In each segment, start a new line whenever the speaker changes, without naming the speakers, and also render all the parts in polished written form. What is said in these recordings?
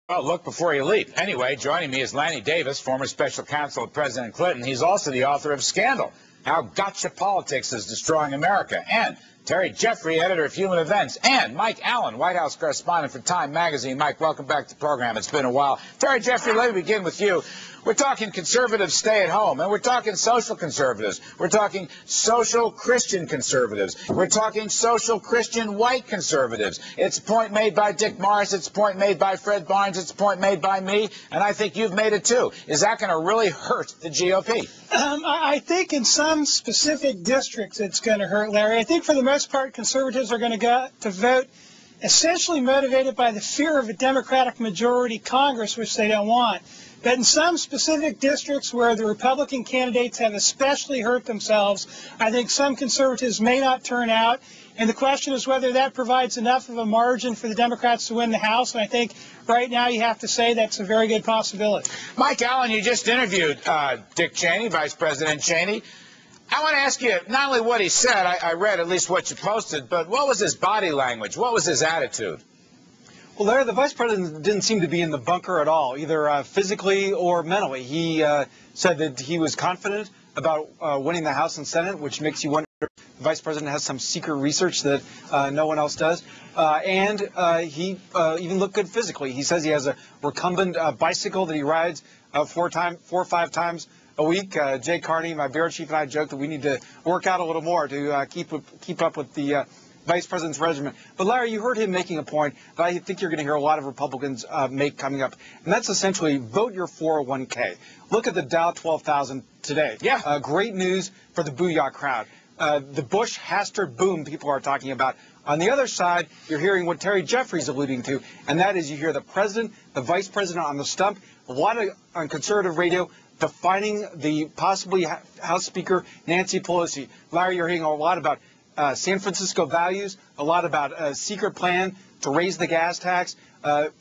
Well, look before you leap. Anyway, joining me is Lanny Davis, former special counsel of President Clinton. He's also the author of Scandal, How Gotcha Politics is Destroying America. And Terry Jeffrey, editor of Human Events. And Mike Allen, White House correspondent for Time Magazine. Mike, welcome back to the program. It's been a while. Terry Jeffrey, let me begin with you. We're talking conservative stay-at-home, and we're talking social conservatives. We're talking social Christian conservatives. We're talking social Christian white conservatives. It's a point made by Dick Morris. It's a point made by Fred Barnes. It's a point made by me, and I think you've made it too. Is that going to really hurt the GOP?
I think in some specific districts it's going to hurt, Larry. I think for the most part conservatives are going to go to vote essentially motivated by the fear of a Democratic majority Congress, which they don't want. But in some specific districts where the Republican candidates have especially hurt themselves, I think some conservatives may not turn out. And the question is whether that provides enough of a margin for the Democrats to win the House. And I think right now you have to say that's a very good possibility.
Mike Allen, you just interviewed Dick Cheney, Vice President Cheney. I want to ask you not only what he said, I read at least what you posted, but what was his body language? What was his attitude?
Well, Larry, the vice president didn't seem to be in the bunker at all, either physically or mentally. He said that he was confident about winning the House and Senate, which makes you wonder if the vice president has some secret research that no one else does. And he even looked good physically. He says he has a recumbent bicycle that he rides 4 or 5 times a week. Jay Carney, my bureau chief, and I joked that we need to work out a little more to keep up with the vice president's regimen. But Larry, you heard him making a point that I think you're going to hear a lot of Republicans make coming up, and that's essentially vote your 401k. Look at the Dow 12,000 today.
Yeah.
Great news for the booyah crowd. The Bush-Hastert boom people are talking about. On the other side, you're hearing what Terry Jeffrey's alluding to, and that is you hear the president, the vice president on the stump, a lot on conservative radio, defining the possibly House Speaker Nancy Pelosi. Larry, you're hearing a lot about San Francisco values, a lot about a secret plan to raise the gas tax,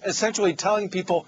essentially telling people,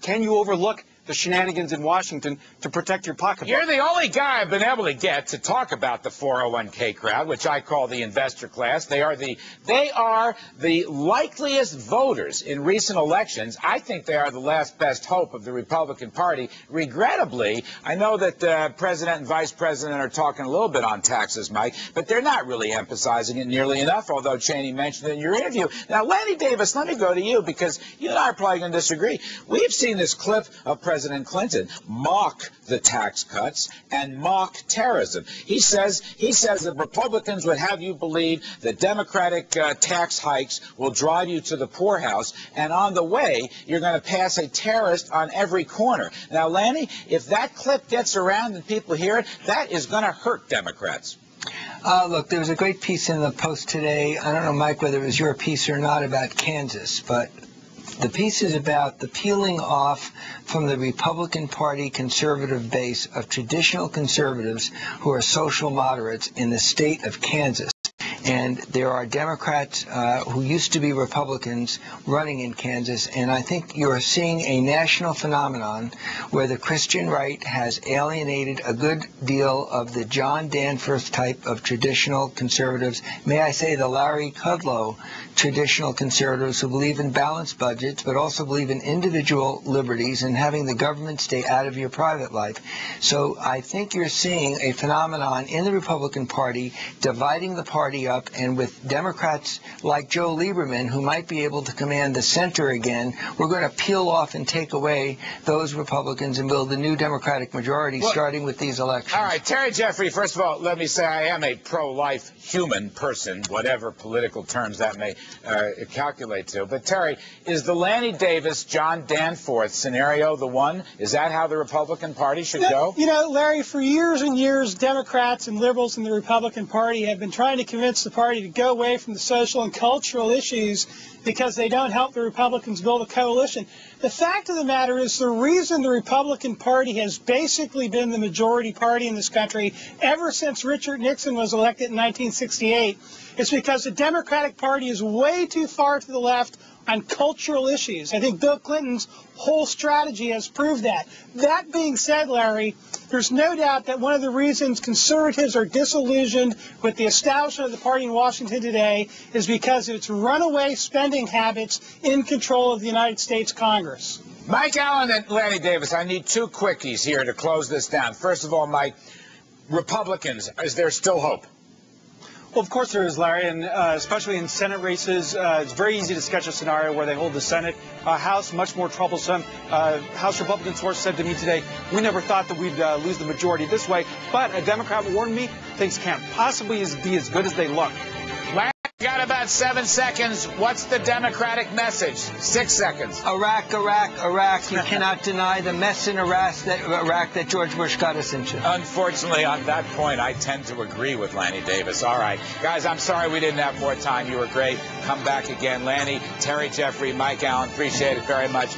can you overlook the shenanigans in Washington to protect your pocketbook?
You're the only guy I've been able to get to talk about the 401k crowd, which I call the investor class. They are the likeliest voters in recent elections. I think they are the last best hope of the Republican Party. Regrettably, I know that President and Vice President are talking a little bit on taxes, Mike, but they're not really emphasizing it nearly enough, although Cheney mentioned it in your interview. Now, Lanny Davis, let me go to you, because you and I are probably going to disagree. We've seen this clip of President Clinton mock the tax cuts and mock terrorism. He says that Republicans would have you believe that Democratic tax hikes will drive you to the poorhouse, and on the way, you're going to pass a terrorist on every corner. Now, Lanny, if that clip gets around and people hear it, that is going to hurt Democrats.
Look, there was a great piece in the Post today. I don't know, Mike, whether it was your piece or not about Kansas, but the piece is about the peeling off from the Republican Party conservative base of traditional conservatives who are social moderates in the state of Kansas. And there are Democrats who used to be Republicans running in Kansas, and I think you're seeing a national phenomenon where the Christian right has alienated a good deal of the John Danforth type of traditional conservatives. May I say the Larry Kudlow traditional conservatives who believe in balanced budgets but also believe in individual liberties and having the government stay out of your private life. So I think you're seeing a phenomenon in the Republican Party dividing the party up, and with Democrats like Joe Lieberman, who might be able to command the center again, we're going to peel off and take away those Republicans and build a new Democratic majority starting with these elections.
All right, Terry Jeffrey, first of all, let me say I am a pro-life human person, whatever political terms that may calculate to. But, Terry, is the Lanny Davis, John Danforth scenario the one? Is that how the Republican Party should go?
You know, Larry, for years and years, Democrats and liberals in the Republican Party have been trying to convince the party to go away from the social and cultural issues because they don't help the Republicans build a coalition. The fact of the matter is the reason the Republican Party has basically been the majority party in this country ever since Richard Nixon was elected in 1968 is because the Democratic Party is way too far to the left on cultural issues. I think Bill Clinton's whole strategy has proved that. That being said, Larry, there's no doubt that one of the reasons conservatives are disillusioned with the establishment of the party in Washington today is because of its runaway spending habits in control of the United States Congress.
Mike Allen and Lanny Davis, I need two quickies here to close this down. First of all, Mike, Republicans, is there still hope?
Well, of course there is, Larry, and especially in Senate races, it's very easy to sketch a scenario where they hold the Senate. House, much more troublesome. House Republican source said to me today, we never thought that we'd lose the majority this way, but a Democrat warned me things can't possibly be as good as they look.
Larry, got about 7 seconds. What's the Democratic message? 6 seconds.
Iraq, Iraq, Iraq. You cannot deny the mess in Iraq that George Bush got us into.
Unfortunately, on that point, I tend to agree with Lanny Davis. All right. Guys, I'm sorry we didn't have more time. You were great. Come back again. Lanny, Terry Jeffrey, Mike Allen, appreciate it very much.